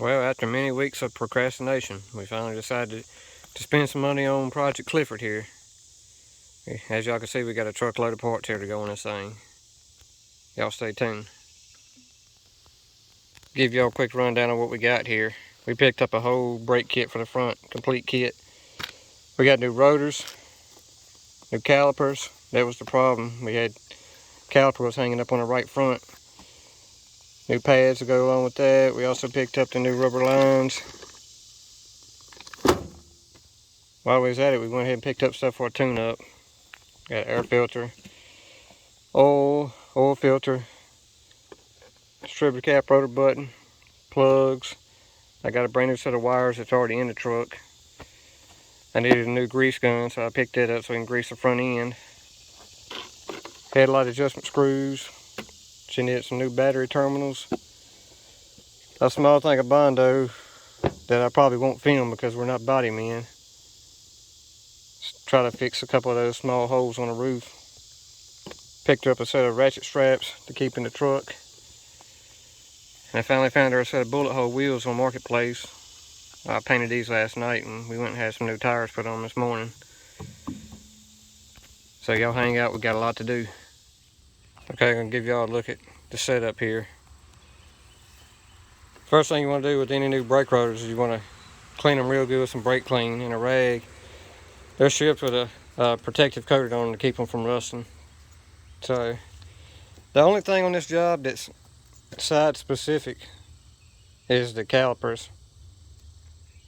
Well, after many weeks of procrastination, we finally decided to spend some money on Project Clifford here. As y'all can see, we got a truckload of parts here to go on this thing. Y'all stay tuned. Give y'all a quick rundown of what we got here. We picked up a whole brake kit for the front, complete kit. We got new rotors, new calipers. That was the problem. We had caliper was hanging up on the right front. New pads to go along with that. We also picked up the new rubber lines. While we was at it, we went ahead and picked up stuff for a tune-up. Got air filter, oil filter, distributor cap, rotor button, plugs. I got a brand new set of wires that's already in the truck. I needed a new grease gun, so I picked that up so we can grease the front end. Headlight adjustment screws. She needed some new battery terminals. A small thing of Bondo that I probably won't film because we're not body men. Try to fix a couple of those small holes on the roof. Picked up a set of ratchet straps to keep in the truck. And I finally found her a set of bullet hole wheels on Marketplace. I painted these last night and we went and had some new tires put on this morning. So y'all hang out, we got a lot to do. Okay, I'm gonna give y'all a look at the setup here. First thing you want to do with any new brake rotors is you want to clean them real good with some brake clean in a rag. They're shipped with a protective coating on them to keep them from rusting. So the only thing on this job that's side specific is the calipers.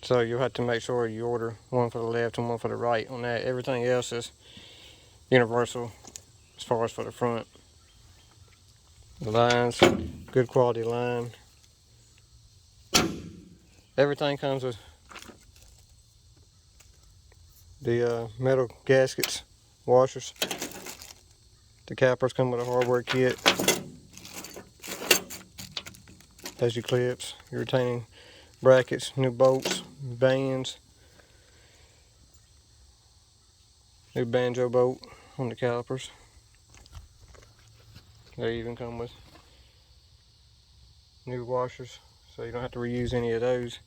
So you'll have to make sure you order one for the left and one for the right on that. Everything else is universal as far as for the front. The lines, good quality line. Everything comes with the metal gaskets, washers. The calipers come with a hardware kit. Has your clips, your retaining brackets, new bolts, bands, new banjo bolt on the calipers. They even come with new washers, so you don't have to reuse any of those.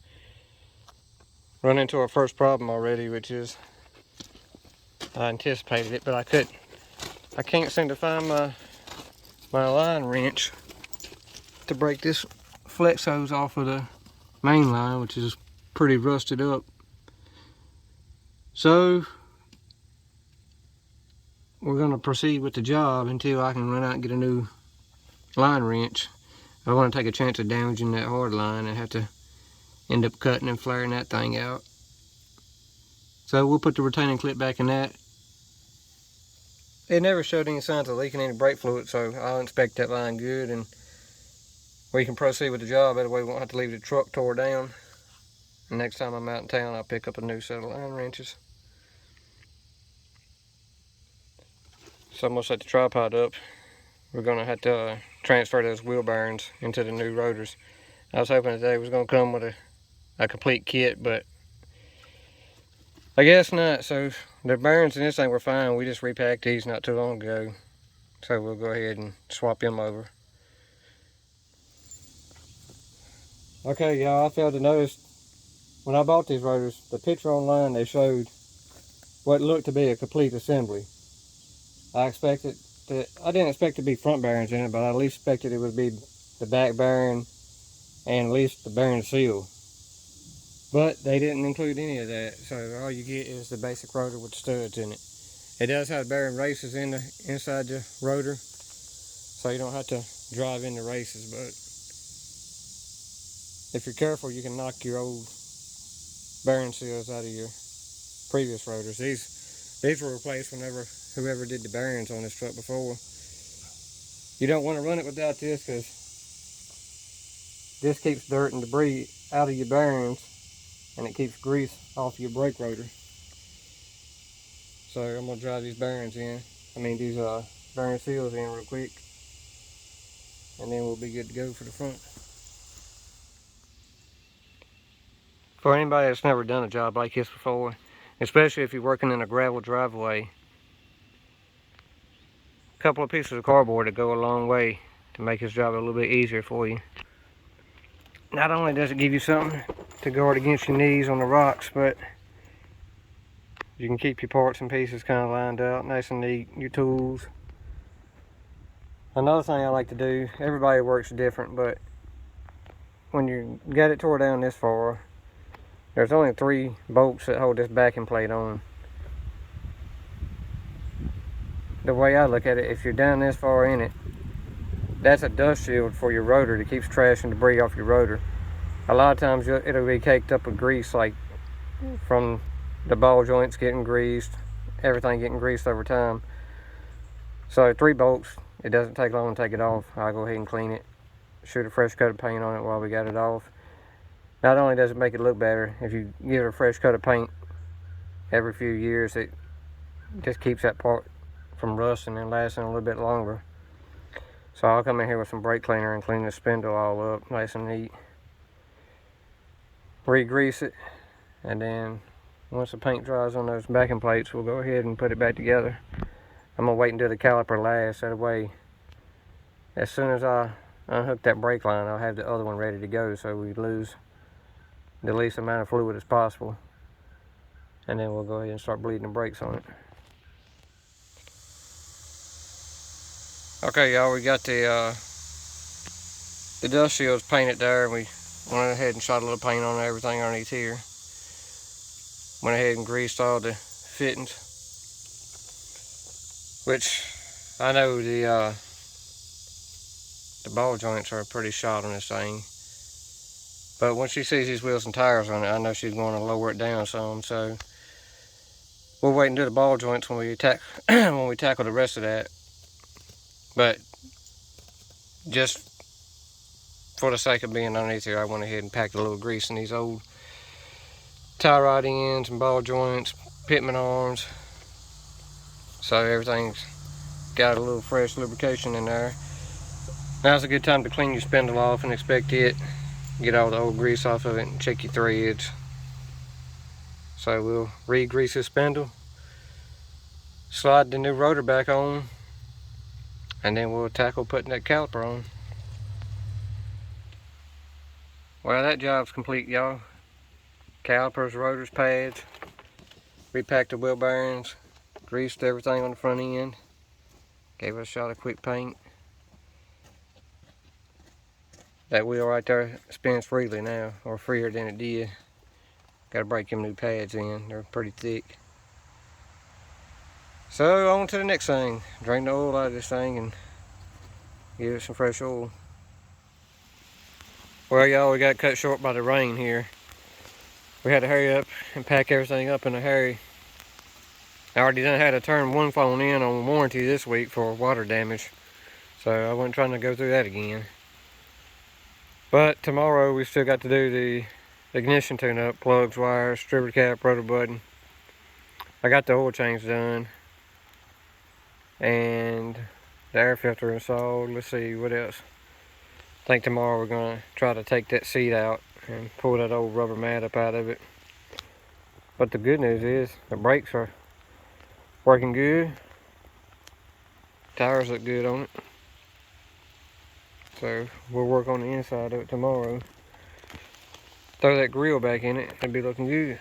Run into our first problem already, which is I anticipated it, but I can't seem to find my line wrench to break this flex hose off of the main line, which is pretty rusted up. So we're going to proceed with the job until I can run out and get a new line wrench. I don't want to take a chance of damaging that hard line and have to end up cutting and flaring that thing out. So we'll put the retaining clip back in that. It never showed any signs of leaking any brake fluid, so I'll inspect that line good and we can proceed with the job. That way we won't have to leave the truck tore down. And next time I'm out in town, I'll pick up a new set of line wrenches. So I'm going to set the tripod up. We're going to have to transfer those wheel bearings into the new rotors. I was hoping today was going to come with a complete kit, but I guess not. So the bearings in this thing were fine. We just repacked these not too long ago. So we'll go ahead and swap them over. Okay, y'all, I failed to notice when I bought these rotors, the picture online they showed what looked to be a complete assembly. I didn't expect it to be front bearings in it, but I at least expected it would be the back bearing and at least the bearing seal. But they didn't include any of that, so all you get is the basic rotor with studs in it. It does have bearing races inside the rotor, so you don't have to drive in the races, but if you're careful, you can knock your old bearing seals out of your previous rotors. These were replaced whenever whoever did the bearings on this truck before. You don't want to run it without this because this keeps dirt and debris out of your bearings and it keeps grease off your brake rotor. So I'm going to drive these bearings in. These bearing seals in real quick. And then we'll be good to go for the front. For anybody that's never done a job like this before, especially if you're working in a gravel driveway, a couple of pieces of cardboard that go a long way to make this job a little bit easier for you. not only does it give you something to guard against your knees on the rocks, but you can keep your parts and pieces kind of lined out nice and neat, your tools. Another thing I like to do, everybody works different, but when you get it tore down this far, there's only 3 bolts that hold this backing plate on. The way I look at it, if you're down this far in it, that's a dust shield for your rotor that keeps trash and debris off your rotor. A lot of times it'll be caked up with grease, like from the ball joints getting greased, everything getting greased over time. So 3 bolts, it doesn't take long to take it off. I'll go ahead and clean it, shoot a fresh coat of paint on it while we got it off. Not only does it make it look better, if you give it a fresh coat of paint every few years, it just keeps that part from rusting and lasting a little bit longer. So I'll come in here with some brake cleaner and clean the spindle all up nice and neat. Re-grease it, and then once the paint dries on those backing plates, we'll go ahead and put it back together. I'm gonna wait until the caliper lasts. That way, as soon as I unhook that brake line, I'll have the other one ready to go, so we lose the least amount of fluid as possible. And then we'll go ahead and start bleeding the brakes on it. Okay, y'all, we got the dust shields painted there, and we went ahead and shot a little paint on everything underneath here. Went ahead and greased all the fittings, which I know the ball joints are pretty shot on this thing. But when she sees these wheels and tires on it, I know she's going to lower it down some. So we'll wait and do the ball joints when we tackle the rest of that. But just for the sake of being underneath here, I went ahead and packed a little grease in these old tie rod ends and ball joints, pitman arms, so everything's got a little fresh lubrication in there. Now's a good time to clean your spindle off and inspect it, get all the old grease off of it, and check your threads. So we'll re-grease the spindle, slide the new rotor back on, and then we'll tackle putting that caliper on. Well, that job's complete, y'all. Calipers, rotors, pads, repacked the wheel bearings, greased everything on the front end, gave it a shot of quick paint. That wheel right there spins freely now, or freer than it did. Gotta break them new pads in, they're pretty thick. So on to the next thing. Drain the oil out of this thing and give it some fresh oil. Well, y'all, we got cut short by the rain here. We had to hurry up and pack everything up in a hurry. I already done had to turn one phone in on warranty this week for water damage, so I wasn't trying to go through that again. But tomorrow we still got to do the ignition tune-up, plugs, wires, distributor cap, rotor button. I got the oil change done, and the air filter installed. Let's see what else. I think tomorrow we're gonna try to take that seat out and pull that old rubber mat up out of it. But the good news is the brakes are working good. Tires look good on it. So we'll work on the inside of it tomorrow. Throw that grill back in it, it'll be looking good.